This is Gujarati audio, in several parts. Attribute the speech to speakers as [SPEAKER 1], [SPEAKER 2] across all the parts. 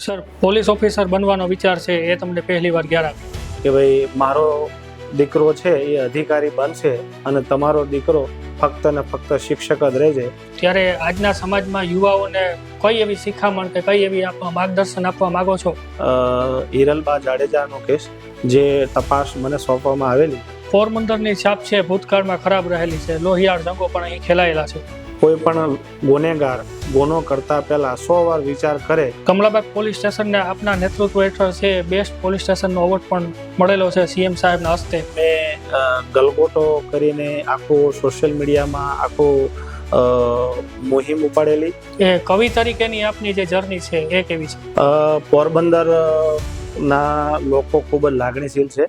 [SPEAKER 1] સર, પોલીસ ઓફિસર બનવાનો વિચાર છે એ તમને પહેલી વાર ક્યારે આવ્યો?
[SPEAKER 2] કે ભાઈ મારો દીકરો છે એ અધિકારી બનશે અને તમારો દીકરો ફક્ત ને ફક્ત શિક્ષક જ રહેશે.
[SPEAKER 1] ત્યારે આજના સમાજમાં યુવાઓને કઈ એવી શિખામણ કે કઈ એવી માર્ગદર્શન આપવા માંગો છો?
[SPEAKER 2] હિરલબા જાડેજાનો કેસ જે તપાસ મને સોંપવામાં આવેલી,
[SPEAKER 1] પોરબંદરની છાપ છે ભૂતકાળમાં ખરાબ રહેલી છે. લોહિયાળ જંગો પણ અહીં ખેલાયેલા છે.
[SPEAKER 2] કોઈ પણ ગુનેગાર ગુનો કરતા પહેલા 100 વાર વિચાર કરે.
[SPEAKER 1] કમલાબાગ પોલીસ સ્ટેશનને આપના નેતૃત્વ હેઠળ છે બેસ્ટ પોલીસ સ્ટેશનનો એવોર્ડ પણ મળેલો છે સીએમ સાહેબના હસ્તે.
[SPEAKER 2] મેં ગલગોટો કરીને આખું સોશિયલ મીડિયામાં આખું મુહિમ ઉપાડેલી.
[SPEAKER 1] એ કવિ તરીકેની આપની જે જર્ની છે એ કેવી છે?
[SPEAKER 2] પોરબંદર ના લોકો ખૂબ જ લાગણીશીલ છે.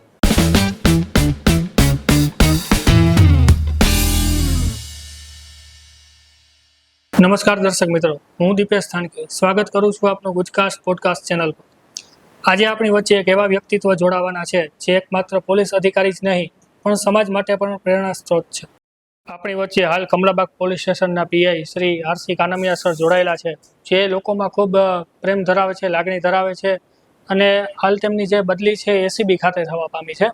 [SPEAKER 1] નમસ્કાર દર્શક મિત્રો, હું દીપેશ થાનકી સ્વાગત કરું છું આપનું ગુજકાસ્ટ પોડકાસ્ટ ચેનલ પર. આજે આપણી વચ્ચે એક એવા વ્યક્તિત્વ જોડાવાના છે જે એકમાત્ર પોલીસ અધિકારી જ નહીં પણ સમાજ માટે પણ પ્રેરણા સ્ત્રોત છે. આપણી વચ્ચે હાલ કમલાબાગ પોલીસ સ્ટેશનના PI Shri RC Kanmiya sir જોડાયેલા છે, જે લોકોમાં ખૂબ પ્રેમ ધરાવે છે, લાગણી ધરાવે છે અને હાલ તેમની જે બદલી છે એસીબી ખાતે થવા પામી છે.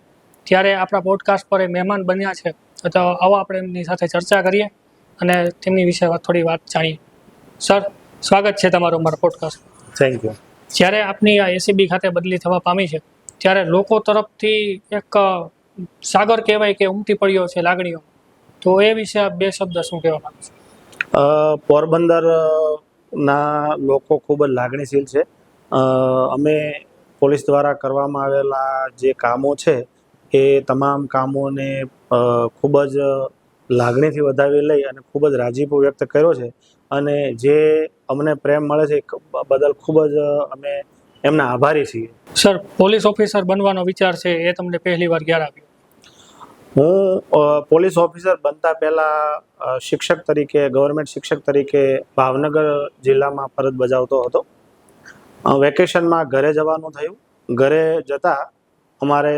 [SPEAKER 1] ત્યારે આપણા પોડકાસ્ટ પર એ મહેમાન બન્યા છે, તો આવો આપણે એમની સાથે ચર્ચા કરીએ અને તેમની વિશે થોડી વાત જાણીએ. સર, સ્વાગત છે તમારું અમારા પોડકાસ્ટ.
[SPEAKER 2] Thank you.
[SPEAKER 1] જ્યારે આપની આ એસીબી ખાતે બદલી થવા પામી છે ત્યારે લોકો તરફથી એક સાગર કહેવાય કે ઉમટી પડ્યો છે લાગણીઓ, તો એ વિશે આપ બે શબ્દ શું કહેવા માંગો છો?
[SPEAKER 2] પોરબંદર ના લોકો ખૂબ જ લાગણીશીલ છે. અમે પોલીસ દ્વારા કરવામાં આવેલા જે કામો છે એ તમામ કામોને ખૂબ જ લાગણીથી વધાવી લઈ અને ખૂબ જ રાજીપો વ્યક્ત કર્યો છે અને જે અમને પ્રેમ મળે છે બદલ ખૂબ જ અમે એમના આભારી છીએ.
[SPEAKER 1] સર, પોલીસ ઓફિસર બનવાનો વિચાર છે એ તમને પહેલી વાર ક્યારે આવ્યો?
[SPEAKER 2] હું પોલીસ ઓફિસર બનતા પહેલા શિક્ષક તરીકે, ગવર્મેન્ટ શિક્ષક તરીકે ભાવનગર જિલ્લામાં ફરજ બજાવતો હતો. વેકેશનમાં ઘરે જવાનું થયું. ઘરે જતા અમારે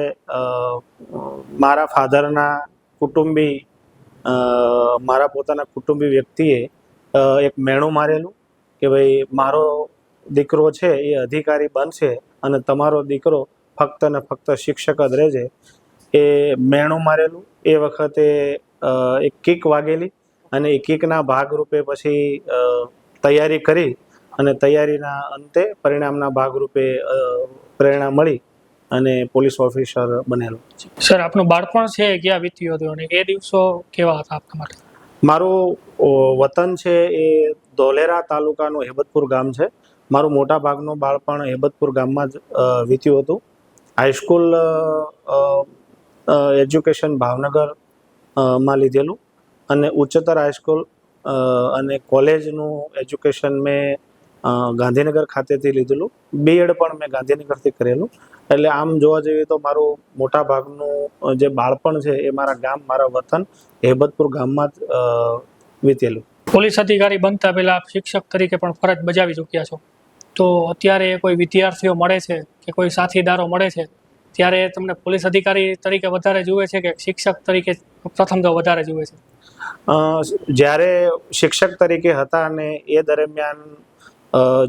[SPEAKER 2] મારા ફાધરના કુટુંબી, મારા પોતાના કુટુંબી વ્યક્તિએ એક મેણું મારેલું કે ભાઈ મારો દીકરો છે એ અધિકારી બનશે અને તમારો દીકરો ફક્ત ને ફક્ત શિક્ષક જ રહેશે. એ મેણું મારેલું. એ વખતે એક કિક વાગેલી અને એ કિકના ભાગરૂપે પછી તૈયારી કરી અને તૈયારીના અંતે પરિણામના ભાગરૂપે પ્રેરણા મળી અને પોલીસ ઓફિસર બનેલો.
[SPEAKER 1] સર, આપનું બાળપણ છે એ ક્યાં વીત્યું હતું અને એ દિવસો કેવા હતા આપના માટે?
[SPEAKER 2] મારું વતન છે એ ધોલેરા તાલુકાનું હેબતપુર ગામ છે. મારું મોટા ભાગનું બાળપણ હેબતપુર ગામમાં જ વીત્યું હતું. હાઈસ્કૂલ એજ્યુકેશન ભાવનગર માં લીધેલું અને ઉચ્ચતર હાઈસ્કૂલ અને કોલેજનું એજ્યુકેશન મેં ગાંધીનગર ખાતેથી લીધેલું. બીએડ પણ મેં ગાંધીનગરથી કરેલું. એટલે આમ જોવા જઈએ તો મારું મોટા ભાગનું જે બાળપણ છે એ મારા ગામ, મારા વતન હેબતપુર ગામમાં જ વીતેલું.
[SPEAKER 1] પોલીસ અધિકારી બનતા પહેલા આપ શિક્ષક તરીકે પણ ફરજ બજાવી ચૂક્યા છો, તો અત્યારે કોઈ વિદ્યાર્થીઓ મળે છે કે કોઈ સાથીદારો મળે છે ત્યારે તમને પોલીસ અધિકારી તરીકે વધારે જુએ છે કે શિક્ષક તરીકે પ્રથમ તો વધારે જુએ છે?
[SPEAKER 2] જ્યારે શિક્ષક તરીકે હતા અને એ દરમિયાન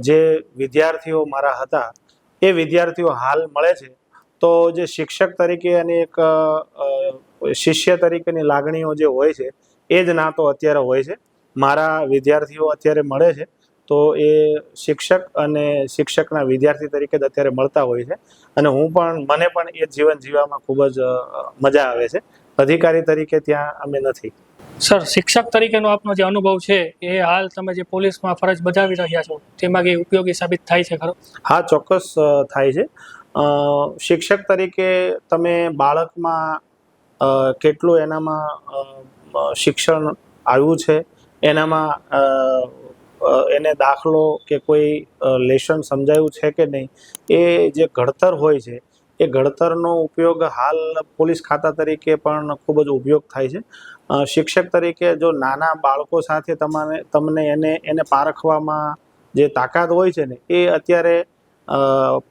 [SPEAKER 2] જે વિદ્યાર્થીઓ મારા હતા એ વિદ્યાર્થીઓ હાલ મળે છે, તો જે શિક્ષક તરીકે અને એક શિષ્ય તરીકેની લાગણીઓ જે હોય છે એ જ નાતો અત્યારે હોય છે. મારા વિદ્યાર્થીઓ અત્યારે મળે છે તો એ શિક્ષક અને શિક્ષકના વિદ્યાર્થી તરીકે જ અત્યારે મળતા હોય છે અને મને પણ એ જીવન જીવવામાં ખૂબ જ મજા આવે છે. અધિકારી તરીકે ત્યાં અમે નથી.
[SPEAKER 1] સર, શિક્ષક તરીકેનો આપનો જે અનુભવ છે એ હાલ તમે જે પોલીસમાં ફરજ બજાવી રહ્યા છો તેમાં કંઈ ઉપયોગી સાબિત થાય છે ખરો?
[SPEAKER 2] હા, ચોક્કસ થાય છે. શિક્ષક તરીકે તમે બાળકમાં કેટલું એનામાં શિક્ષણ આવ્યું છે, એનામાં એને દાખલો કે કોઈ લેસન સમજાયું છે કે નહીં, એ જે ઘડતર હોય છે એ ઘડતરનો ઉપયોગ હાલ પોલીસ ખાતા તરીકે પણ ખૂબ જ ઉપયોગ થાય છે. શિક્ષક તરીકે જો નાના બાળકો સાથે તમને એને પારખવામાં જે તાકાત હોય છે ને એ અત્યારે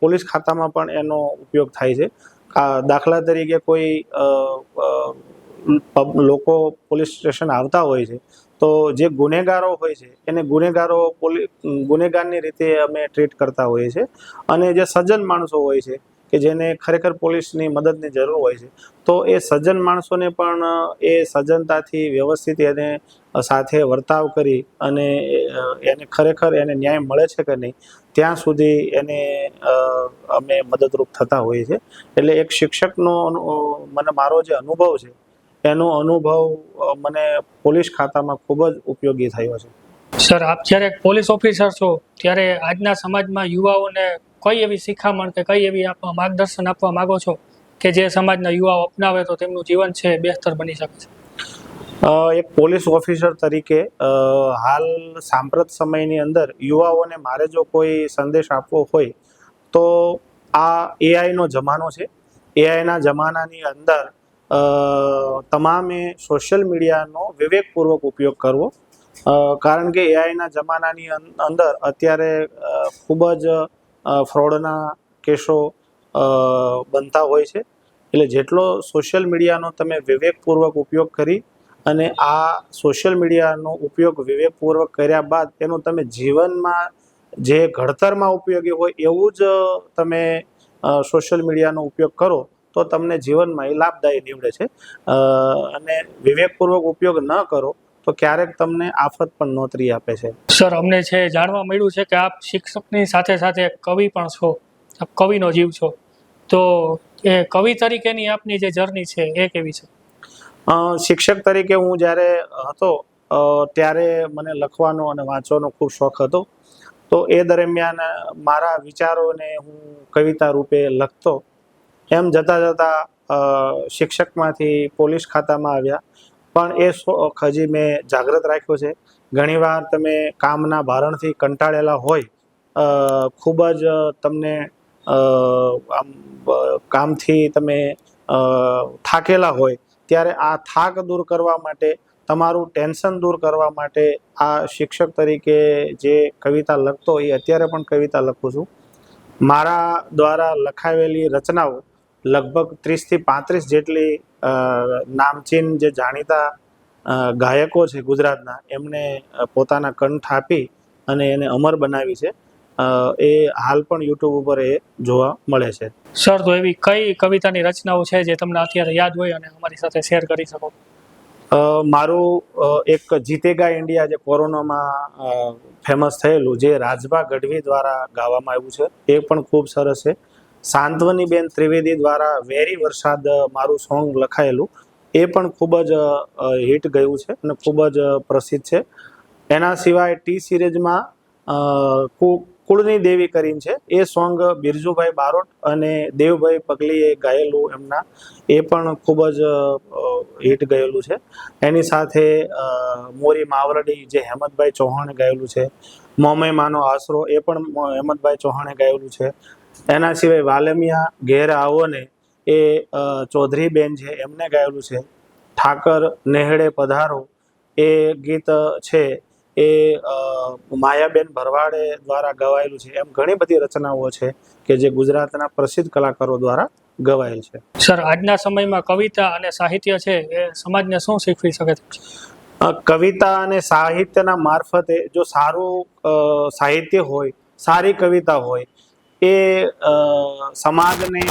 [SPEAKER 2] પોલીસ ખાતામાં પણ એનો ઉપયોગ થાય છે. દાખલા તરીકે કોઈ લોકો પોલીસ સ્ટેશન આવતા હોય છે તો જે ગુનેગારો હોય છે એને ગુનેગારની રીતે અમે ટ્રીટ કરતા હોઈએ છીએ, અને જે સજ્જન માણસો હોય છે કે જેને ખરેખર પોલીસની મદદની જરૂર હોય છે, તો એ સજ્જન માણસોને પણ એ સજ્જનતાથી વ્યવસ્થિત એને સાથે વર્તાવ કરી અને એને ખરેખર એને ન્યાય મળે છે કે નહીં ત્યાં સુધી એને અમે મદદરૂપ થતા હોઈએ છીએ. એટલે એક શિક્ષકનો મને મારો જે અનુભવ છે એનો અનુભવ મને પોલીસ ખાતામાં ખૂબ જ ઉપયોગી થયો છે.
[SPEAKER 1] સર, આપ જ્યારે એક પોલીસ ઓફિસર છો ત્યારે આજના સમાજમાં યુવાઓને કઈ એવી શિખામણ કે કઈ એવી માર્ગદર્શન આપવા માંગો છો કે જે સમાજના યુવાઓ અપનાવે તો તેમનું જીવન છે બહેતર બની શકે છે?
[SPEAKER 2] એક પોલીસ ઓફિસર તરીકે હાલ સાંપ્રત સમયની અંદર યુવાઓને મારે જો કોઈ સંદેશ આપવો હોય તો આ એઆઈનો જમાનો છે. એઆઈના જમાનાની અંદર તમામે સોશિયલ મીડિયાનો વિવેકપૂર્વક ઉપયોગ કરવો, કારણ કે એઆઈના જમાનાની અંદર અત્યારે ખૂબ જ ફ્રોડના કેસો બનતા હોય છે. એટલે જેટલો સોશિયલ મીડિયાનો તમે વિવેકપૂર્વક ઉપયોગ કરી અને આ સોશિયલ મીડિયાનો ઉપયોગ વિવેકપૂર્વક કર્યા બાદ એનો તમે જીવનમાં જે ઘડતરમાં ઉપયોગી હોય એવું જ તમે સોશિયલ મીડિયાનો ઉપયોગ કરો તો તમને જીવનમાં એ લાભદાયી નીવડે છે. અને વિવેકપૂર્વક ઉપયોગ ન કરો તો ક્યારેક તમને આફત પણ નોતરી આપે છે.
[SPEAKER 1] સર, અમને છે જાણવા મળ્યું છે કે આપ શિક્ષકની સાથે સાથે કવિ પણ છો, આપ કવિનો જીવ છો, તો એ કવિ તરીકેની આપની જે જર્ની છે એ કેવી છે?
[SPEAKER 2] શિક્ષક તરીકે હું જ્યારે હતો ત્યારે મને લખવાનો અને વાંચવાનો ખૂબ શોખ હતો. તો એ દરમિયાન મારા વિચારોને હું કવિતા રૂપે લખતો. એમ જતાં જતાં શિક્ષકમાંથી પોલીસ ખાતામાં આવ્યા, પણ એ શોખ હજી મેં જાગૃત રાખ્યો છે. ઘણીવાર તમે કામના ભારણથી કંટાળેલા હોય, ખૂબ જ તમને આમ કામથી તમે થાકેલા હોય, ત્યારે આ થાક દૂર કરવા માટે, તમારું ટેન્શન દૂર કરવા માટે આ શિક્ષક તરીકે જે કવિતા લખતો એ અત્યારે પણ કવિતા લખું છું. મારા દ્વારા લખાવેલી રચનાઓ લગભગ 30થી 35 જેટલી નામચીન જે જાણીતા ગાયકો છે ગુજરાતના, એમને પોતાના કંઠ આપી અને એને અમર બનાવી છે. એ હાલ પણ યુટ્યુબ ઉપર એ જોવા મળે છે.
[SPEAKER 1] સર, તો એવી કઈ કવિતાની રચનાઓ છે જે તમને અત્યારે યાદ હોય અને અમારી સાથે શેર કરી શકો?
[SPEAKER 2] મારું એક જીતેગા ઇન્ડિયા જે કોરોનામાં ફેમસ થયેલું, જે રાજભા ગઢવી દ્વારા ગાવામાં આવ્યું છે, એ પણ ખૂબ સરસ છે. સાંત્વનીબેન ત્રિવેદી દ્વારા વેરી વરસાદ મારું સોંગ લખાયેલું, એ પણ ખૂબ જ હિટ ગયું છે અને ખૂબ જ પ્રસિદ્ધ છે. એના સિવાય ટી સિરીઝમાં કુળની દેવી કરીને છે, એ સોંગ બિરજુભાઈ બારોટ અને દેવભાઈ પગલીએ ગાયેલું એમના, એ પણ ખૂબ જ હિટ ગયેલું છે. એની સાથે મોરી માવરડી જે હેમંતભાઈ ચૌહાણે ગાયેલું છે, મોમે માનો આશરો એ પણ હેમંતભાઈ ચૌહાણે ગાયેલું છે. એના સિવાય વાલમિયા ઘેર આવો ને એ ચૌધરીબેન છે એમને ગાયેલું છે. ઠાકર નેહડે પધારો એ ગીત છે એ માયાબેન ભરવાડે દ્વારા ગવાયેલું છે. એમ ઘણી બધી રચનાઓ છે કે જે ગુજરાતના પ્રસિદ્ધ કલાકારો દ્વારા ગવાયેલ છે.
[SPEAKER 1] સર, આજના સમયમાં કવિતા અને સાહિત્ય છે એ સમાજને શું શીખવી શકે છે?
[SPEAKER 2] કવિતા અને સાહિત્યના મારફતે જો સારું સાહિત્ય હોય, સારી કવિતા હોય, એ સમાજને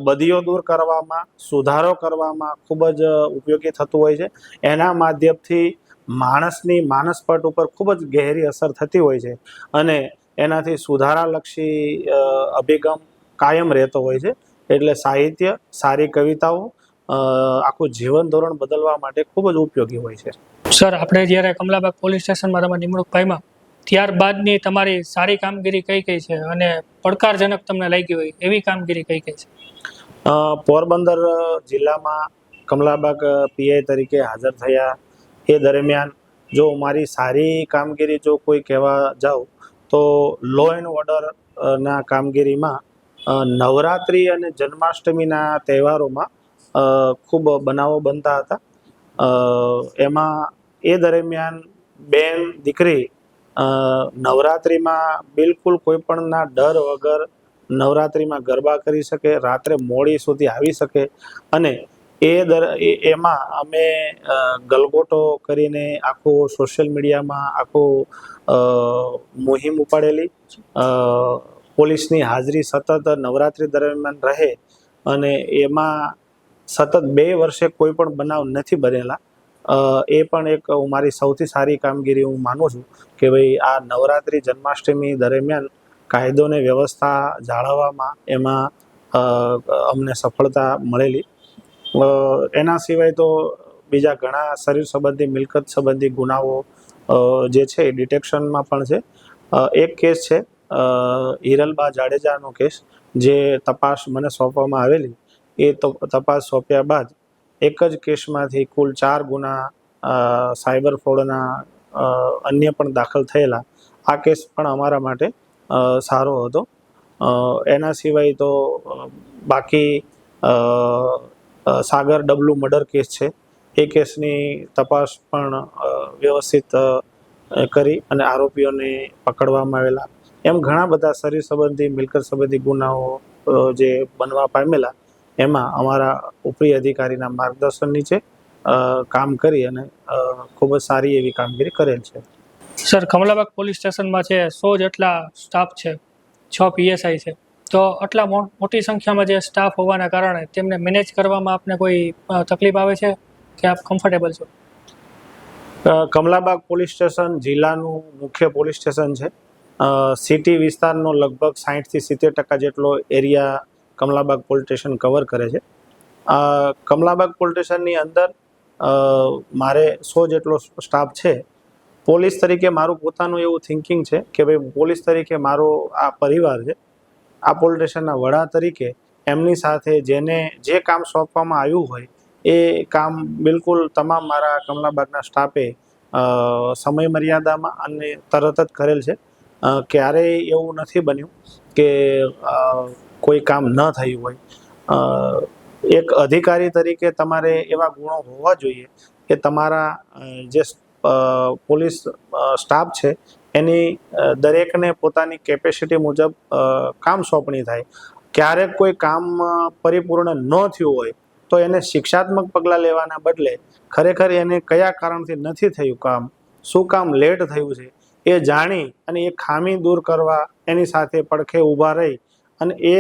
[SPEAKER 2] બદીઓ દૂર કરવામાં, સુધારો કરવામાં ખૂબ જ ઉપયોગી થતું હોય છે. એના માધ્યમથી માણસની માનસપટ ઉપર ખૂબ જ ગહેરી અસર થતી હોય છે અને એનાથી સુધારાલક્ષી અભિગમ કાયમ રહેતો હોય છે. એટલે સાહિત્ય, સારી કવિતાઓ આખું જીવન ધોરણ બદલવા માટે ખૂબ જ ઉપયોગી હોય છે.
[SPEAKER 1] સર, આપણે જ્યારે કમલાબાગ પોલીસ સ્ટેશનમાં તમારી નિમણૂક પામ્યા ત્યારબાદની તમારી સારી કામગીરી કઈ કઈ છે અને પડકારજનક તમને લાગી હોય એવી કામગીરી કઈ કઈ છે?
[SPEAKER 2] પોરબંદર જિલ્લામાં કમલાબાગ પીઆઈ તરીકે હાજર થયા એ દરમિયાન જો મારી સારી કામગીરી જો કોઈ કહેવા જાઉં તો લો એન્ડ ઓર્ડર ના કામગીરીમાં નવરાત્રિ અને જન્માષ્ટમીના તહેવારોમાં ખૂબ બનાવો બનતા હતા. એમાં એ દરમિયાન બેન દીકરી નવરાત્રિમાં બિલકુલ કોઈ પણના ડર વગર નવરાત્રિમાં ગરબા કરી શકે, રાત્રે મોડી સુધી આવી શકે અને એમાં અમે ગલગોટો કરીને આખું સોશિયલ મીડિયામાં આખું મુહિમ ઉપાડેલી. પોલીસની હાજરી સતત નવરાત્રી દરમિયાન રહે અને એમાં સતત 2 વર્ષે કોઈ પણ બનાવ નથી બનેલા. એ પણ એક મારી સૌથી સારી કામગીરી હું માનું છું કે ભાઈ આ નવરાત્રી જન્માષ્ટમી દરમિયાન કાયદો ને વ્યવસ્થા જાળવવામાં એમાં અમને સફળતા મળેલી. એના સિવાય તો બીજા ઘણા શરીર સંબંધી મિલકત સંબંધી ગુનાઓ જે છે એ ડિટેક્શનમાં પણ છે. એક કેસ છે હિરલબા જાડેજાનો કેસ, જે તપાસ મને સોંપવામાં આવેલી. એ તો તપાસ સોંપ્યા બાદ એક જ કેસમાંથી કુલ 4 ગુના સાયબર ફ્રોડના અન્ય પણ દાખલ થયેલા. આ કેસ પણ અમારા માટે સારો હતો. એના સિવાય તો બાકી સાગર ડબલુ મર્ડર કેસ છે, એ કેસની તપાસ પણ વ્યવસ્થિત કરી અને આરોપીઓને પકડવામાં આવેલા. એમ ઘણા બધા શરીર સંબંધી મિલકત સંબંધી ગુનાઓ જે બનવા પામેલા, એમાં અમારા ઉપરી અધિકારીના માર્ગદર્શન નીચે કામ કરી અને ખૂબ જ સારી એવી કામગીરી કરેલ છે.
[SPEAKER 1] સર, કમલાબાગ પોલીસ સ્ટેશનમાં છે 100 જેટલા સ્ટાફ છે, 6 પીએસઆઈ છે, તો આટલા મોટી સંખ્યામાં જે સ્ટાફ હોવાના કારણે તેમને મેનેજ કરવામાં આપને કોઈ તકલીફ આવે છે કે આપ કમ્ફર્ટેબલ છો?
[SPEAKER 2] કમલાબાગ પોલીસ સ્ટેશન જિલ્લાનું મુખ્ય પોલીસ સ્ટેશન છે. સિટી વિસ્તારનો લગભગ 60 થી 70% જેટલો area Kamlabagh police station cover કરે છે. કમલાબાગ પોલીસ સ્ટેશનની અંદર મારે 100 જેટલો સ્ટાફ છે. પોલીસ તરીકે મારું પોતાનું એવું થિંકિંગ છે કે ભાઈ પોલીસ તરીકે મારો આ પરિવાર છે. આ પોલીસ સ્ટેશનના વડા તરીકે એમની સાથે જેને જે કામ સોંપવામાં આવ્યું હોય એ કામ બિલકુલ તમામ મારા કમલાબાગના સ્ટાફે સમય મર્યાદામાં અને તરત જ કરેલ છે. ક્યારેય એવું નથી બન્યું કે કોઈ કામ ન થયું હોય. એક અધિકારી તરીકે તમારે એવા ગુણો હોવા જોઈએ કે તમારા જે પોલીસ સ્ટાફ છે એની દરેકને પોતાની કેપેસિટી મુજબ કામ સોંપણી થાય. ક્યારેક કોઈ કામ પરિપૂર્ણ ન થયું હોય તો એને શિક્ષાત્મક પગલાં લેવાના બદલે ખરેખર એને કયા કારણથી નથી થયું કામ, શું કામ લેટ થયું છે, એ જાણી અને એ ખામી દૂર કરવા એની સાથે પડખે ઊભા રહી અને એ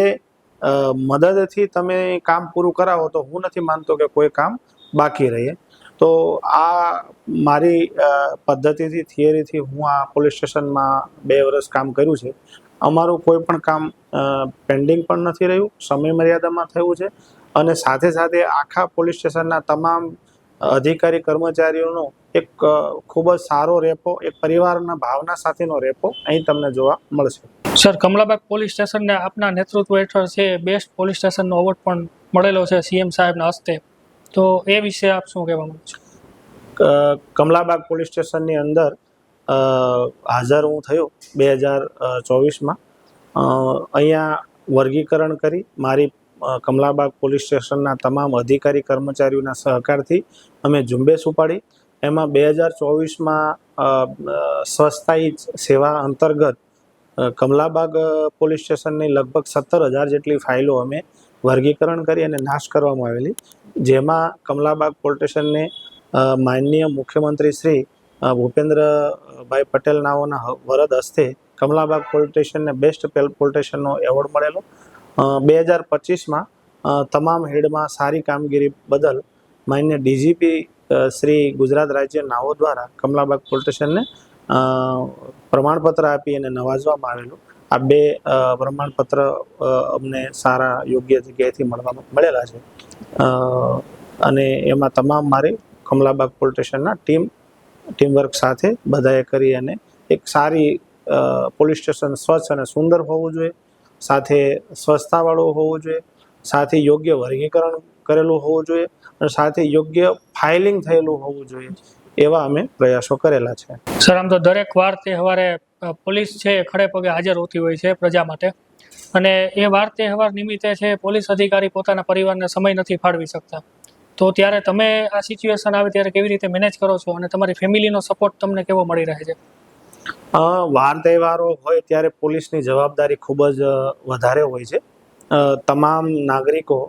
[SPEAKER 2] મદદથી તમે કામ પૂરું કરાવો તો હું નથી માનતો કે કોઈ કામ બાકી રહે. તો આ મારી પદ્ધતિથી થિયરીથી હું આ પોલીસ સ્ટેશનમાં 2 વર્ષ કામ કર્યું છે. અમારું કોઈ પણ કામ પેન્ડિંગ પણ નથી રહ્યું, સમય મર્યાદામાં થયું છે. અને સાથે સાથે આખા પોલીસ સ્ટેશનના તમામ અધિકારી કર્મચારીઓનો એક ખૂબ જ સારો રેપો, એક પરિવારના ભાવના સાથેનો રેપો અહીં તમને જોવા મળશે.
[SPEAKER 1] સર, કમલાબાગ પોલીસ સ્ટેશનને આપના નેતૃત્વ હેઠળ છે બેસ્ટ પોલીસ સ્ટેશનનો એવોર્ડ પણ મળેલો છે સીએમ સાહેબના હસ્તે, તો એ વિશે આપ શું કહેવા માંગો છો?
[SPEAKER 2] કમલાબાગ પોલીસ સ્ટેશનની અંદર હાજર હું થયો 2024માં. અહીંયા વર્ગીકરણ કરી મારી કમલાબાગ પોલીસ સ્ટેશનના તમામ અધિકારી કર્મચારીઓના સહકારથી અમે ઝુંબેશ ઉપાડી. એમાં 2024માં સ્વસ્થાયી સેવા અંતર્ગત કમલાબાગ પોલીસ સ્ટેશનની લગભગ 17,000 જેટલી ફાઇલો અમે વર્ગીકરણ કરી અને નાશ કરવામાં આવેલી. જેમાં કમલાબાગ પોલીસ સ્ટેશનને માનનીય મુખ્યમંત્રી શ્રી ભૂપેન્દ્રભાઈ પટેલ નાઓના વરદ હસ્તે કમલાબાગ પોલીસ સ્ટેશનને બેસ્ટ પોલીસ સ્ટેશનનો એવોર્ડ મળેલો. 2025માં તમામ હેડમાં સારી કામગીરી બદલ માન્ય ડીજીપી શ્રી ગુજરાત રાજ્ય નાઓ દ્વારા કમલાબાગ પોલીસ સ્ટેશનને પ્રમાણપત્ર આપી અને નવાજવામાં આવેલું. આ 2 પ્રમાણપત્ર અમને સારા યોગ્ય જગ્યાએથી મળેલા છે. અને એમાં તમામ મારી કમલાબાગ પોલીસ સ્ટેશનના ટીમવર્ક સાથે બધાએ કરી અને એક સારી પોલીસ સ્ટેશન સ્વચ્છ અને સુંદર હોવું જોઈએ, સાથે સ્વચ્છતાવાળું હોવું જોઈએ, સાથે યોગ્ય વર્ગીકરણ કરેલું હોવું જોઈએ અને સાથે યોગ્ય ફાઇલિંગ થયેલું હોવું જોઈએ. એવા અમે પ્રયાસો કરેલા છે.
[SPEAKER 1] સર, આમ તો દરેક વાર તહેવારે પોલીસ છે ખડે પગે હાજર હોતી હોય છે પ્રજા માટે, અને એ વાર તહેવાર નિમિત્તે છે પોલીસ અધિકારી પોતાના પરિવારને સમય નથી ફાળવી શકતા, તો ત્યારે તમે આ સિચ્યુએશન આવે ત્યારે કેવી રીતે મેનેજ કરો છો અને તમારી ફેમિલીનો સપોર્ટ તમને કેવો મળી રહે છે?
[SPEAKER 2] વાર તહેવારો હોય ત્યારે પોલીસની જવાબદારી ખૂબ જ વધારે હોય છે. તમામ નાગરિકો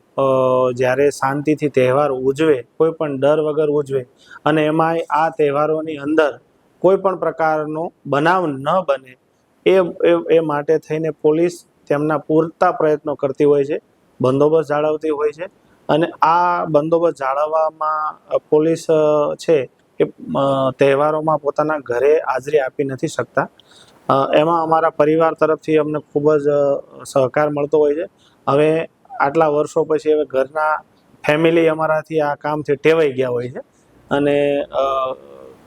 [SPEAKER 2] જ્યારે શાંતિથી તહેવાર ઉજવે, કોઈ પણ ડર વગર ઉજવે, અને એમાંય આ તહેવારોની અંદર કોઈ પણ પ્રકારનો બનાવ ન બને એ માટે થઈને પોલીસ તેમના પૂરતા પ્રયત્નો કરતી હોય છે, બંદોબસ્ત જાળવતી હોય છે. અને આ બંદોબસ્ત જાળવવામાં પોલીસ છે એ તહેવારોમાં પોતાના ઘરે હાજરી આપી નથી શકતા. એમાં અમારા પરિવાર તરફથી અમને ખૂબ જ સહકાર મળતો હોય છે. હવે આટલા વર્ષો પછી હવે ઘરના ફેમિલી અમારાથી આ કામથી ટેવાઈ ગયા હોય છે. અને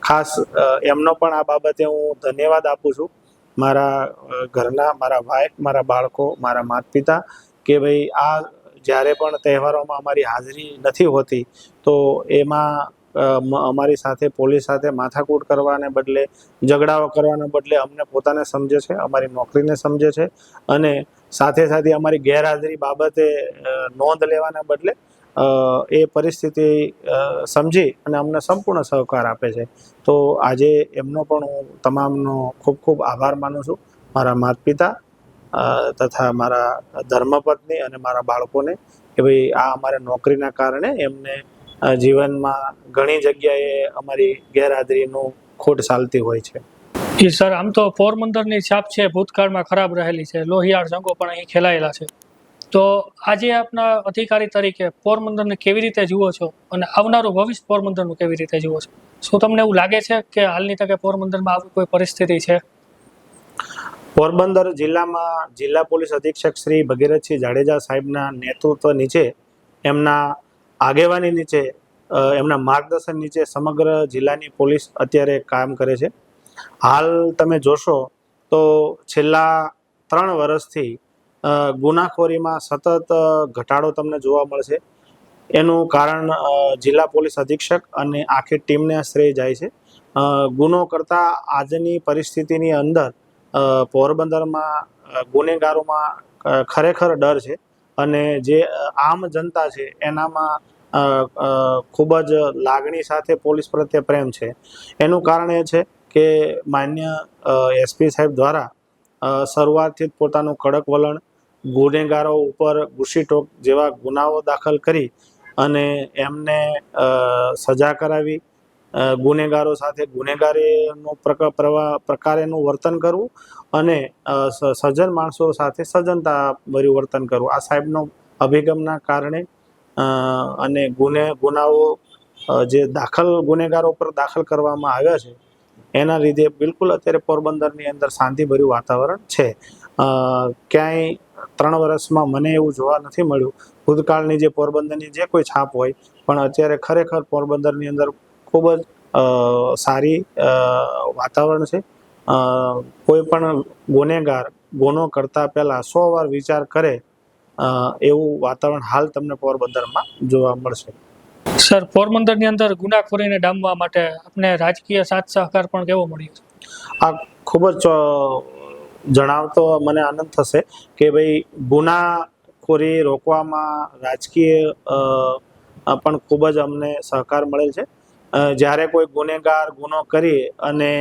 [SPEAKER 2] ખાસ એમનો પણ આ બાબતે હું ધન્યવાદ આપું છું, મારા ઘરના, મારા વાઈફ, મારા બાળકો, મારા માતા પિતા, કે ભાઈ આ જ્યારે પણ તહેવારોમાં અમારી હાજરી નથી હોતી તો એમાં અમારી સાથે, પોલીસ સાથે માથાકૂટ કરવાને બદલે, ઝઘડાઓ કરવાને બદલે અમને પોતાને સમજે છે, અમારી નોકરીને સમજે છે, અને સાથે સાથે અમારી ગેરહાજરી બાબતે નોંધ લેવાના બદલે એ પરિસ્થિતિ સમજી અને અમને સંપૂર્ણ સહકાર આપે છે. તો આજે એમનો પણ હું તમામનો ખૂબ ખૂબ આભાર માનું છું, મારા માતા પિતા તથા મારા ધર્મપત્ની અને મારા બાળકોને, કે ભાઈ આ અમારા નોકરીના કારણે એમને જીવનમાં ઘણી જગ્યાએ અમારી ગેરહાજરીનું ખોટ ચાલતી હોય છે.
[SPEAKER 1] સર, આમ તો પોરબંદરની છાપ છે ભૂતકાળમાં ખરાબ રહેલી છે, લોહિયાળ જંગો પણ અહીં ખેલાયેલા છે. તો આજે આપના અધિકારી તરીકે પોરબંદરને કેવી રીતે જુઓ છો અને આવનારું ભવિષ્ય પોરબંદરનું કેવી રીતે જુઓ છો? શું તમને એવું લાગે છે કે હાલની તકે પોરબંદરમાં આવી કોઈ પરિસ્થિતિ છે?
[SPEAKER 2] પોરબંદર જિલ્લામાં જિલ્લા પોલીસ અધિક્ષક શ્રી ભગીરથસિંહ જાડેજા સાહેબના નેતૃત્વ નીચે, એમના આગેવાની નીચે, એમના માર્ગદર્શન નીચે સમગ્ર જિલ્લાની પોલીસ અત્યારે કામ કરે છે. હાલ તમે જોશો તો છેલ્લા 3 વર્ષથી ગુનાખોરીમાં સતત ઘટાડો તમને જોવા મળશે. એનું કારણ જિલ્લા પોલીસ અધિક્ષક અને આખી ટીમને શ્રેય જાય છે. ગુનો કરતા આજની પરિસ્થિતિની અંદર પોરબંદરમાં ગુનેગારોમાં ખરેખર ડર છે, અને જે આમ જનતા છે એનામાં ખૂબ જ લાગણી સાથે પોલીસ પ્રત્યે પ્રેમ છે. એનું કારણ એ છે કે માન્ય એસપી સાહેબ દ્વારા શરૂઆતથી જ પોતાનું કડક વલણ, ગુનેગારો ઉપર ગુસ્સીટોક જેવા ગુનાઓ દાખલ કરી અને એમને સજા કરાવી, ગુનેગારો સાથે ગુનેગારીનું પ્રકારેનું વર્તન કરવું, અને સજ્જન માણસો સાથે સજ્જનતાભર્યું વર્તન કરવું, આ સાહેબનો અભિગમના કારણે અને ગુનાઓ જે ગુનેગારો પર દાખલ કરવામાં આવ્યા છે એના લીધે બિલકુલ અત્યારે પોરબંદરની અંદર શાંતિભર્યું વાતાવરણ છે. ક્યાંય 3 વર્ષમાં મને એવું જોવા નથી મળ્યું. ભૂતકાળની જે પોરબંદરની જે કોઈ છાપ હોય, પણ અત્યારે ખરેખર પોરબંદરની અંદર ખૂબ જ સારી વાતાવરણ છે. કોઈ પણ ગુનેગાર ગુનો કરતા પહેલા 100 વાર વિચાર કરે એવું વાતાવરણ હાલ તમને પોરબંદરમાં જોવા મળશે.
[SPEAKER 1] સર, પોરબંદરની અંદર ગુનાખોરીને ડામવા માટે આપને રાજકીય સાથ સહકાર પણ કેવો મળ્યો છે?
[SPEAKER 2] આ ખૂબ જ જણાવતો મને આનંદ થશે કે ભાઈ ગુનાખોરી રોકવામાં રાજકીય પણ ખૂબ જ અમને સહકાર મળેલ છે. જ્યારે કોઈ ગુનેગાર ગુનો કરી અને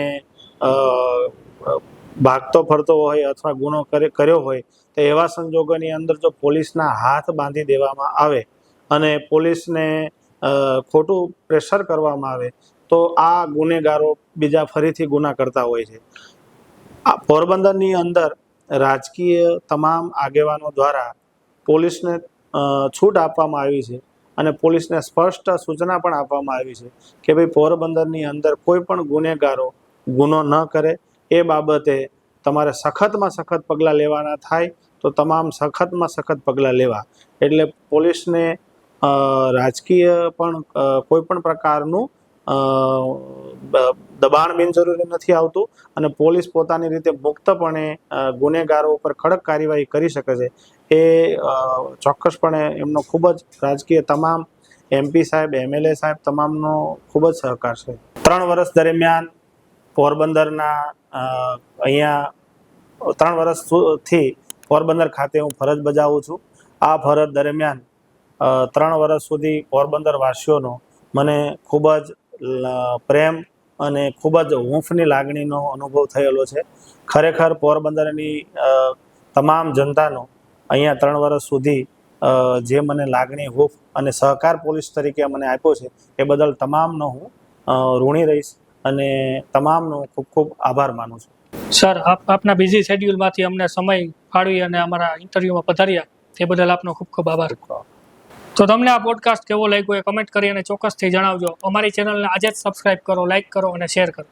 [SPEAKER 2] ભાગતો ફરતો હોય અથવા ગુનો કર્યો હોય તો એવા સંજોગોની અંદર જો પોલીસના હાથ બાંધી દેવામાં આવે અને પોલીસને ખોટું પ્રેશર કરવામાં આવે તો આ ગુનેગારો બીજા ફરીથી ગુના કરતા હોય છે. આ પોરબંદરની અંદર રાજકીય તમામ આગેવાનો દ્વારા પોલીસને છૂટ આપવામાં આવી છે, અને પોલીસને સ્પષ્ટ સૂચના પણ આપવામાં આવી છે કે ભાઈ પોરબંદરની અંદર કોઈ પણ ગુનેગારો ગુનો ન કરે. એ બાબતે તમારે સખતમાં સખત પગલાં લેવાના થાય તો તમામ સખતમાં સખત પગલાં લેવા. એટલે પોલીસને રાજકીય પણ કોઈ પણ પ્રકારનું દબાણ બિનજરૂરી નથી આવતું, અને પોલીસ પોતાની રીતે મુક્તપણે ગુનેગારો ઉપર કડક કાર્યવાહી કરી શકે છે. એ ચોક્કસપણે એમનો ખૂબ જ રાજકીય તમામ MP સાહેબ, MLA સાહેબ તમામનો ખૂબ જ સહકાર છે. 3 વર્ષ દરમિયાન પોરબંદરના અહીંયા 3 વર્ષથી પોરબંદર ખાતે હું ફરજ બજાવું છું. આ ફરજ દરમિયાન 3 વર્ષ સુધી પોરબંદર વાસીઓનો મને ખૂબ જ પ્રેમ અને ખૂબ જ હૂંફની લાગણીનો અનુભવ થયેલો છે. ખરેખર પોરબંદરની તમામ જનતાનો અહીંયા 3 વર્ષ સુધી જે મને લાગણી હૂફ અને સહકાર પોલીસ તરીકે મને આપ્યો છે એ બદલ તમામનો હું ઋણી રહીશ અને તમામનો ખૂબ ખૂબ આભાર માનું છું.
[SPEAKER 1] સર, આપના બિઝી શેડ્યુલમાંથી અમને સમય ફાળવી અને અમારા ઇન્ટરવ્યુમાં પધાર્યા તે બદલ આપનો ખૂબ ખૂબ આભાર. તો તમને આ પોડકાસ્ટ કેવો લાગ્યો એ કમેન્ટ કરી અને ચોક્કસથી જણાવજો. અમારી ચેનલને આજે જ સબસ્ક્રાઇબ કરો, લાઇક કરો અને શેર કરો.